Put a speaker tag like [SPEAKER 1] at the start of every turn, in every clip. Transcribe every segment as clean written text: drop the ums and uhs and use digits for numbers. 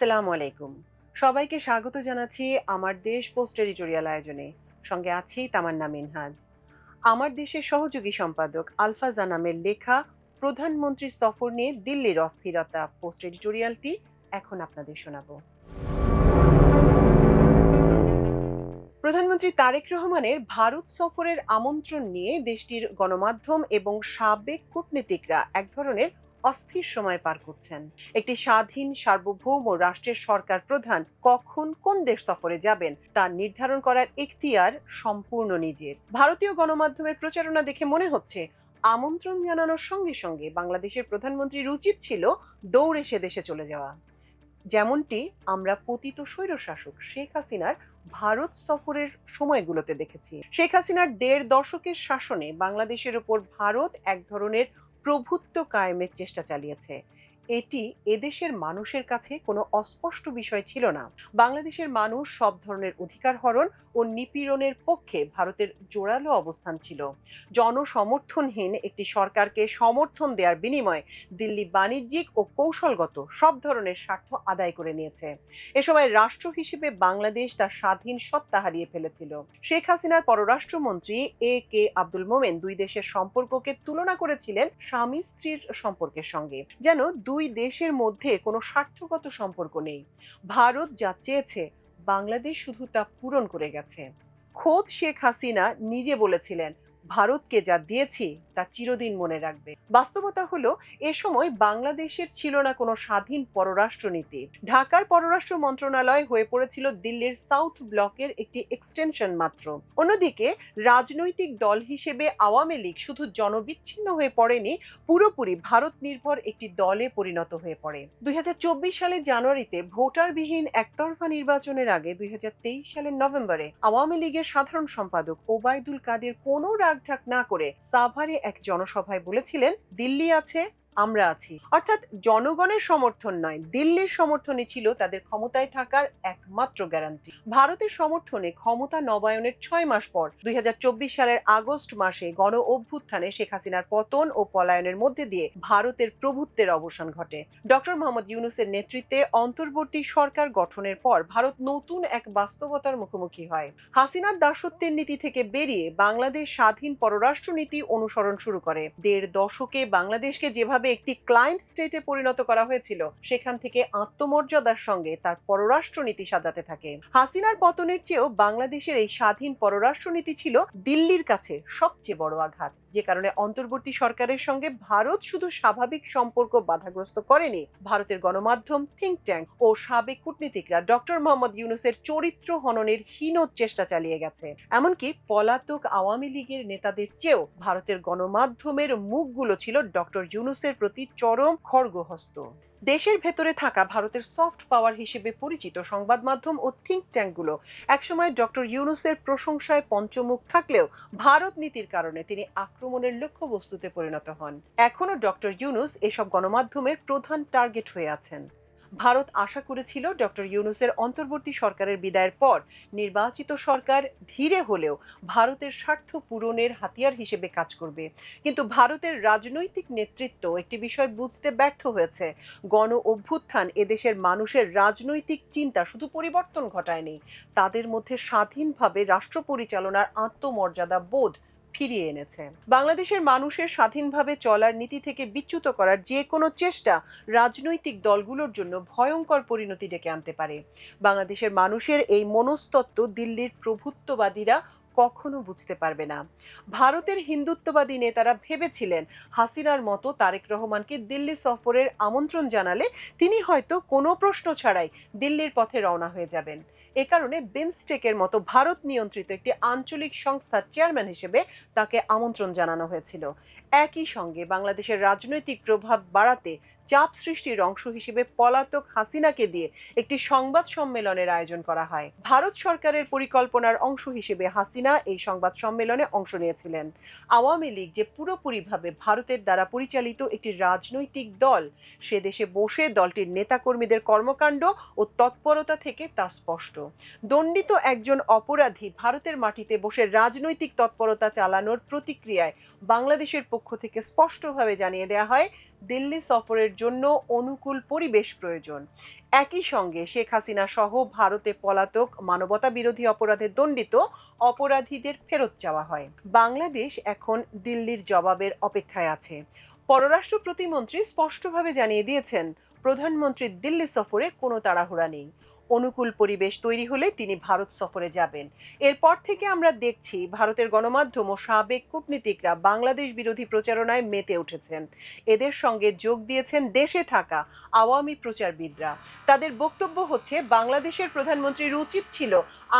[SPEAKER 1] আসসালামু আলাইকুম। সবাইকে স্বাগত জানাচ্ছি আমার দেশ পোস্ট এডিটোরিয়াল আয়োজনে। সঙ্গে আছি তামান্না মিনহাজ। আমার দেশের সহযোগী সম্পাদক আলফা জানামের লেখা প্রধানমন্ত্রী সফর নিয়ে দিল্লির অস্থিরতা পোস্ট এডিটোরিয়ালটি এখন আপনাদের শোনাবো। প্রধানমন্ত্রী তারেক রহমানের ভারত সফরের আমন্ত্রণ নিয়ে দেশটির গণমাধ্যম এবং সাবেক কূটনীতিকরা এক ধরনের অস্থির সময় পার করছেন। একটি স্বাধীন সার্বভৌম রাষ্ট্রের সরকার প্রধান কখন কোন দেশ সফরে যাবেন তা নির্ধারণ করার এখতিয়ার সম্পূর্ণ নিজের। ভারতীয় গণমাধ্যমের প্রচারণা দেখে মনে হচ্ছে আমন্ত্রণ জানানোর সঙ্গে সঙ্গে বাংলাদেশের প্রধানমন্ত্রীর উচিত ছিল দৌড়ে সে দেশে চলে যাওয়া, যেমনটি আমরা পতিত স্বৈরশাসক শেখ হাসিনার ভারত সফরের সময়গুলোতে দেখেছি। শেখ হাসিনার ১.৫ দশকের শাসনে বাংলাদেশের উপর ভারত এক ধরনের প্রভুত্ব কায়েমের চেষ্টা চালিয়েছে। এটি এদেশের মানুষের কাছে কোনো অস্পষ্ট বিষয় ছিল না। বাংলাদেশের মানুষ সব ধরনের অধিকার হরণ ও নিপীড়নের পক্ষে ভারতের জোরালো অবস্থান ছিল। জনসমর্থনহীন একটি সরকারকে সমর্থন দেওয়ার বিনিময়ে দিল্লি বাণিজ্যিক ও কৌশলগত সব ধরনের স্বার্থ আদায় করে নিয়েছে। এ সময় রাষ্ট্র হিসেবে বাংলাদেশ তার স্বাধীন সত্তা হারিয়ে ফেলেছিল। শেখ হাসিনার পররাষ্ট্রমন্ত্রী কে আব্দুল মোমেন দুই দেশের সম্পর্ককে তুলনা করেছিলেন স্বামী স্ত্রীর সম্পর্কের সঙ্গে, যেন দুই দেশের মধ্যে কোনো স্বার্থগত সম্পর্ক নেই। ভারত যা চেয়েছে বাংলাদেশ শুধু তা পূরণ করে গেছে। খোদ শেখ হাসিনা নিজে বলেছিলেন, ভারতকে যা দিয়েছি তা চিরদিন মনে রাখবে। বাস্তবতা হলো এ সময় বাংলাদেশের ছিল না কোনো স্বাধীন পররাষ্ট্রনীতি। ঢাকার পররাষ্ট্র মন্ত্রণালয় হয়ে পড়েছিল দিল্লির সাউথ ব্লকের একটি এক্সটেনশন মাত্র। অন্যদিকে রাজনৈতিক দল হিসেবে আওয়ামী লীগ শুধু জনবিচ্ছিন্ন হয়ে পড়েনি, পুরোপুরি ভারত নির্ভর একটি দলে পরিণত হয়ে পড়ে। ২০২৪ সালের জানুয়ারিতে ভোটারবিহীন একতরফা নির্বাচনের আগে ২০২৩ সালের নভেম্বরে আওয়ামী লীগের সাধারণ সম্পাদক ওবায়দুল কাদের কোনো রাগঢাক না করে সাভারে এক জনসভায় বলেছিলেন, দিল্লি আছে, আমরা আছি। অর্থাৎ জনগণের সমর্থন নয়, দিল্লির সমর্থনই ছিল তাদের ক্ষমতায় থাকার একমাত্র গ্যারান্টি। ভারতের সমর্থনে ক্ষমতা নবায়নের ৬ মাস পর ২০২৪ সালের আগস্ট মাসে গণ অভ্যুত্থানে শেখ হাসিনার পতন ও পলায়নের মধ্যে দিয়ে ভারতের প্রভুত্বের অবসান ঘটে। ডক্টর মোহাম্মদ ইউনূসের নেতৃত্বে অন্তর্বর্তী সরকার গঠনের পর ভারত নতুন এক বাস্তবতার মুখোমুখি হয়। হাসিনার দাসত্বের নীতি থেকে বেরিয়ে বাংলাদেশ স্বাধীন পররাষ্ট্রনীতি অনুসরণ শুরু করে। ১.৫ দশকে বাংলাদেশকে যেভাবে একটি ক্লায়েন্ট স্টেটে পরিণত করা হয়েছিল, সেখান থেকে আত্মমর্যাদার সঙ্গে তার পররাষ্ট্রনীতি সাজাতে থাকে। হাসিনার পতনের চেয়েও বাংলাদেশের এই স্বাধীন পররাষ্ট্রনীতি ছিল দিল্লির কাছে সবচেয়ে বড় আঘাত, যে কারণে অন্তর্বর্তী সরকারের সঙ্গে ভারত শুধু স্বাভাবিক সম্পর্ক বাধাগ্রস্ত করেনি, ভারতের গণমাধ্যম, থিঙ্ক ট্যাঙ্ক ও সাবেক কূটনীতিকরা ডক্টর মোহাম্মদ ইউনূসের চরিত্র হননের হীন চেষ্টা চালিয়ে গেছে। এমনকি পলাতক আওয়ামী লীগের নেতাদের চেয়েও ভারতের গণমাধ্যমের মুখগুলো ছিল ডক্টর ইউনূসের প্রতি চরম খড়গহস্ত। দেশের ভেতরে থাকা ভারতের সফট পাওয়ার হিসেবে পরিচিত সংবাদ মাধ্যম ও থিঙ্ক ট্যাঙ্কগুলো একসময় ডক্টর ইউনূসের প্রশংসায় পঞ্চমুখ থাকলেও ভারত নীতির কারণে তিনি আক্রমণের লক্ষ্যবস্তুতে পরিণত হন। এখনো ডক্টর ইউনূস এসব গণমাধ্যমের প্রধান টার্গেট হয়ে আছেন। ভারত আশা করেছিল ডক্টর ইউনূসের অন্তর্বর্তী সরকারের বিদায়ের পর নির্বাচিত সরকার ধীরে হলেও ভারতের স্বার্থ পূরণের হাতিয়ার হিসেবে কাজ করবে। কিন্তু ভারতের রাজনৈতিক নেতৃত্ব একটি বিষয় বুঝতে ব্যর্থ হয়েছে, গণ অভ্যুত্থান এদেশের মানুষের রাজনৈতিক চিন্তা শুধু পরিবর্তন ঘটায়নি, তাদের মধ্যে স্বাধীনভাবে রাষ্ট্র পরিচালনার আত্মমর্যাদা বোধ ফিরিয়ে এনেছে। বাংলাদেশের মানুষের স্বাধীনভাবে চলার নীতি থেকে বিচ্যুত করার যে কোনো চেষ্টা রাজনৈতিক দলগুলোর জন্য ভয়ঙ্কর পরিণতি ডেকে আনতে পারে। বাংলাদেশের মানুষের এই মনস্তত্ত্ব দিল্লির প্রভুত্ববাদীরা কখনো বুঝতে পারবে না। ভারতের হিন্দুত্ববাদী নেতারা ভেবেছিলেন হাসিনার মতো তারেক রহমানকে দিল্লি সফরের আমন্ত্রণ জানালে তিনি হয়তো কোনো প্রশ্ন ছাড়াই দিল্লির পথে রওনা হয়ে যাবেন। এ কারণে বিমস্টেকের মতো ভারত নিয়ন্ত্রিত একটি আঞ্চলিক সংস্থার চেয়ারম্যান হিসেবে তাকে আমন্ত্রণ জানানো হয়েছিল। একই সঙ্গে বাংলাদেশের রাজনৈতিক প্রভাব বাড়াতে চাপ সৃষ্টির অংশ হিসেবে পলাতক হাসিনাকে দিয়ে একটি সংবাদ সম্মেলনের আয়োজন করা হয়। ভারত সরকারের পরিকল্পনার অংশ হিসেবে হাসিনা এই সংবাদ সম্মেলনে অংশ নিয়েছিলেন। আওয়ামী লীগ যে পুরোপুরিভাবে ভারতের দ্বারা পরিচালিত একটি রাজনৈতিক দল, সে দেশে বসে দলটির নেতাকর্মীদের কর্মকাণ্ড ও তৎপরতা থেকে তা স্পষ্ট। দণ্ডিত একজন অপরাধী ভারতের মাটিতে বসে রাজনৈতিক তৎপরতা চালানোর প্রতিক্রিয়ায় বাংলাদেশের পক্ষ থেকে স্পষ্টভাবে জানিয়ে দেওয়া হয়, দিল্লি সফরের জন্য অনুকূল পরিবেশ প্রয়োজন। একই সঙ্গে শেখ হাসিনা সহ ভারতে পলাতক, মানবতা বিরোধী অপরাধে দণ্ডিত অপরাধীদের ফেরত চাওয়া হয়। বাংলাদেশ এখন দিল্লির জবাবের অপেক্ষায় আছে। পররাষ্ট্র প্রতিমন্ত্রী স্পষ্টভাবে জানিয়ে দিয়েছেন, প্রধানমন্ত্রীর দিল্লি সফরে কোনো তাড়াহুড়া নেই। অনুকূল পরিবেশ তৈরি হলে তিনি ভারত সফরে যাবেন। এরপর থেকে আমরা দেখছি ভারতের গণমাধ্যম ও সাবেক কূটনীতিকরা বাংলাদেশ বিরোধী প্রচারণায় মেতে উঠেছেন। এদের সঙ্গে যোগ দিয়েছেন দেশে থাকা আওয়ামী প্রচারবিদরা। তাদের বক্তব্য হচ্ছে, বাংলাদেশের প্রধানমন্ত্রীর উচিত ছিল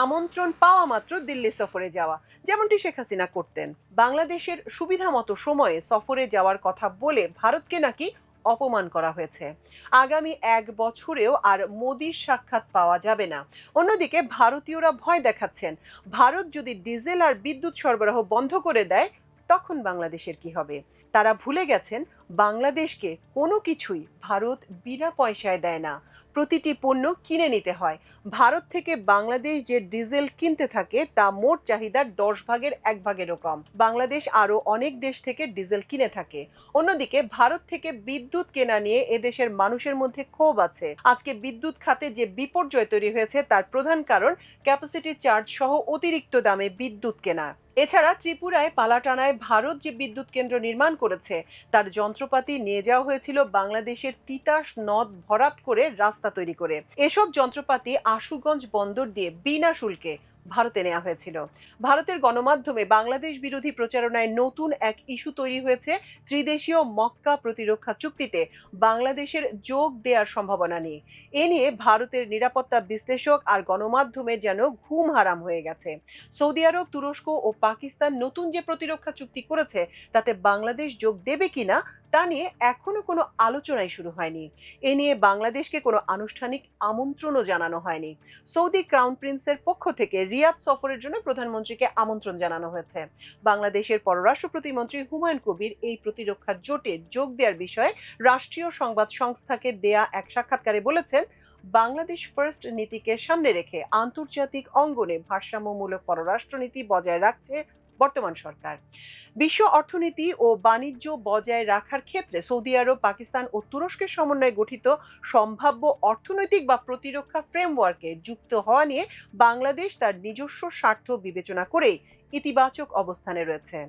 [SPEAKER 1] আমন্ত্রণ পাওয়া মাত্র দিল্লি সফরে যাওয়া, যেমনটি শেখ হাসিনা করতেন। বাংলাদেশের সুবিধা মতো সময়ে সফরে যাওয়ার কথা বলে ভারতকে নাকি অপমান করা হয়েছে। আগামী 1 বছরেও আর মোদির সাক্ষাৎ পাওয়া যাবে না। অন্যদিকে ভারতীয়রা ভয় দেখাচ্ছেন, ভারত যদি ডিজেল আর বিদ্যুৎ সরবরাহ বন্ধ করে দেয় তখন বাংলাদেশের কি হবে। তারা ভুলে গেছেন, বাংলাদেশকে কোনো কিছুই ভারত বিনা পয়সায় দেয় না, প্রতিটি পণ্য কিনে নিতে হয়। ভারত থেকে বাংলাদেশ যে ডিজেল কিনতে থাকে তা মোট চাহিদার 10 ভাগের 1 ভাগেরও কম। বাংলাদেশ আরো অনেক দেশ থেকে ডিজেল কিনে থাকে। অন্যদিকে ভারত থেকে বিদ্যুৎ কেনা নিয়ে এদেশের মানুষের মধ্যে ক্ষোভ আছে। আজকে বিদ্যুৎ খাতে যে বিপর্যয় তৈরি হয়েছে তার প্রধান কারণ ক্যাপাসিটি চার্জ সহ অতিরিক্ত দামে বিদ্যুৎ কেনা। এছাড়া ত্রিপুরায় পালাটানায় ভারত যে বিদ্যুৎ কেন্দ্র নির্মাণ করেছে তার যন্ত্রপাতি নিয়ে যাওয়া হয়েছিল বাংলাদেশের তিতাস নদ ভরাট করে রাস্তা তৈরি করে। এসব যন্ত্রপাতি আশুগঞ্জ বন্দর দিয়ে বিনা শুল্কে ভারতে নেওয়া হয়েছিল। ভারতের গণমাধ্যমে বাংলাদেশ বিরোধী প্রচারণায় নতুন এক ইস্যু তৈরি হয়েছে, ত্রিদেশীয় মক্কা প্রতিরক্ষা চুক্তিতে বাংলাদেশের যোগ দেওয়ার সম্ভাবনা নিয়ে। এ নিয়ে ভারতের নিরাপত্তা বিশ্লেষক আর গণমাধ্যমের যেন ঘুম হারাম হয়ে গেছে। সৌদি আরব, তুরস্ক ও পাকিস্তান নতুন যে প্রতিরক্ষা চুক্তি করেছে তাতে বাংলাদেশ যোগ দেবে কিনা তা নিয়ে এখনো কোনো আলোচনাই শুরু হয়নি। এ নিয়ে বাংলাদেশকে কোনো আনুষ্ঠানিক আমন্ত্রণও জানানো হয়নি। সৌদি ক্রাউন প্রিন্সের পক্ষ থেকে রিয়াদ সফরের জন্য প্রধানমন্ত্রীকে আমন্ত্রণ জানানো হয়েছে। বাংলাদেশের পররাষ্ট্র প্রতিমন্ত্রী হুমায়ুন কবির এই প্রতিরক্ষা জোটে যোগ দেওয়ার বিষয়ে রাষ্ট্রীয় সংবাদ সংস্থাকে দেয়া এক সাক্ষাৎকারে বলেছেন, বাংলাদেশ ফার্স্ট নীতিকে সামনে রেখে আন্তর্জাতিক অঙ্গনে ভারসাম্যমূলক পররাষ্ট্রনীতি বজায় রাখছে বর্তমান সরকার। বিশ্ব অর্থনীতি ও বাণিজ্য বজায় রাখার ক্ষেত্রে সৌদি আরব, পাকিস্তান ও তুরস্কের সমন্বয়ে গঠিত সম্ভাব্য অর্থনৈতিক বা প্রতিরক্ষা ফ্রেমওয়ার্কে যুক্ত হওয়া নিয়ে বাংলাদেশ তার নিজস্ব স্বার্থ বিবেচনা করেই ইতিবাচক অবস্থানে রয়েছে।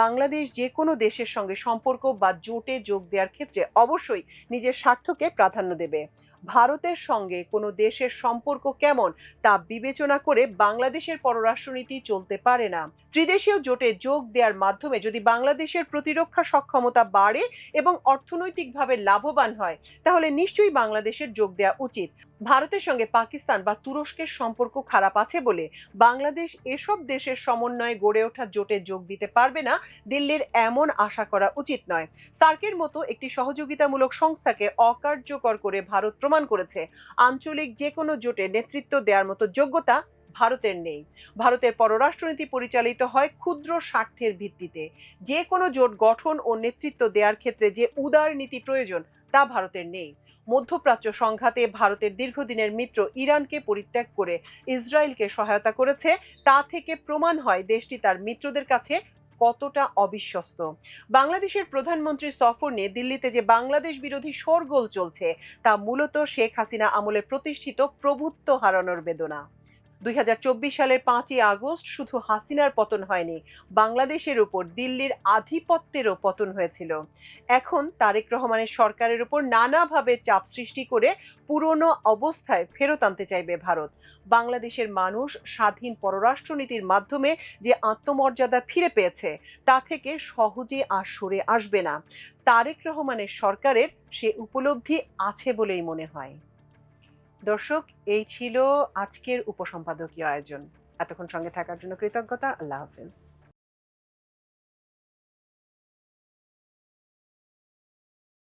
[SPEAKER 1] বাংলাদেশ যে কোনো দেশের সঙ্গে সম্পর্ক বা জোটে যোগ দেওয়ার ক্ষেত্রে অবশ্যই নিজের স্বার্থকে প্রাধান্য দেবে। ভারতের সঙ্গে কোনো দেশের সম্পর্ক কেমন তা বিবেচনা করে বাংলাদেশের পররাষ্ট্রনীতি চলতে পারে না। ত্রিদেশীয় জোটে যোগ দেওয়ার মাধ্যমে যদি বাংলাদেশের প্রতিরক্ষা সক্ষমতা বাড়ে এবং অর্থনৈতিকভাবে লাভবান হয় তাহলে নিশ্চয়ই বাংলাদেশের যোগ দেওয়া উচিত। ভারতের সঙ্গে পাকিস্তান বা তুরস্কের সম্পর্ক খারাপ আছে বলে বাংলাদেশ এসব দেশের সমন্বয়ে গড়ে ওঠা জোটে যোগ দিতে পারবে না, দিল্লির এমন আশা করা উচিত নয়। সার্কের মতো একটি সহযোগিতামূলক সংস্থাকে অকার্যকর করে ভারত প্রমাণ করেছে আঞ্চলিক যে কোনো জোটে নেতৃত্ব দেওয়ার মতো যোগ্যতা ভারতের নেই। ভারতের পররাষ্ট্রনীতি পরিচালিত হয় ক্ষুদ্র স্বার্থের ভিত্তিতে। যে কোনো জোট গঠন ও নেতৃত্ব দেওয়ার ক্ষেত্রে যে উদার নীতি প্রয়োজন তা ভারতের নেই। মধ্যপ্রাচ্য সংঘাতে ভারতের দীর্ঘদিনের মিত্র ইরানকে পরিত্যাগ করে ইসরায়েলকে সহায়তা করেছে, তা থেকে প্রমাণ হয় দেশটি তার মিত্রদের কাছে কতটা অবিশ্বস্ত। বাংলাদেশের প্রধানমন্ত্রী সফর নিয়ে দিল্লিতে যে বাংলাদেশ বিরোধী শোরগোল চলছে তা মূলত শেখ হাসিনা আমলে প্রতিষ্ঠিত প্রভুত্ব হারানোর বেদনা। 2024 সালের 5ই আগস্ট শুধু হাসিনার পতন হয়নি, বাংলাদেশের উপর দিল্লির আধিপত্যেরও পতন হয়েছিল। এখন তারেক রহমানের সরকারের উপর নানাভাবে চাপ সৃষ্টি করে পুরনো অবস্থায় ফেরত আনতে চাইবে ভারত। বাংলাদেশের মানুষ স্বাধীন পররাষ্ট্রনীতির মাধ্যমে যে আত্মমর্যাদা ফিরে পেয়েছে তা থেকে সহজে আর সরে আসবে না। তারেক রহমানের সরকারের সে উপলব্ধি আছে বলেই মনে হয়। দর্শক, এই ছিল আজকের উপসম্পাদকীয় আয়োজন। এতক্ষণ সঙ্গে থাকার জন্য কৃতজ্ঞতা। আল্লাহ হাফেজ।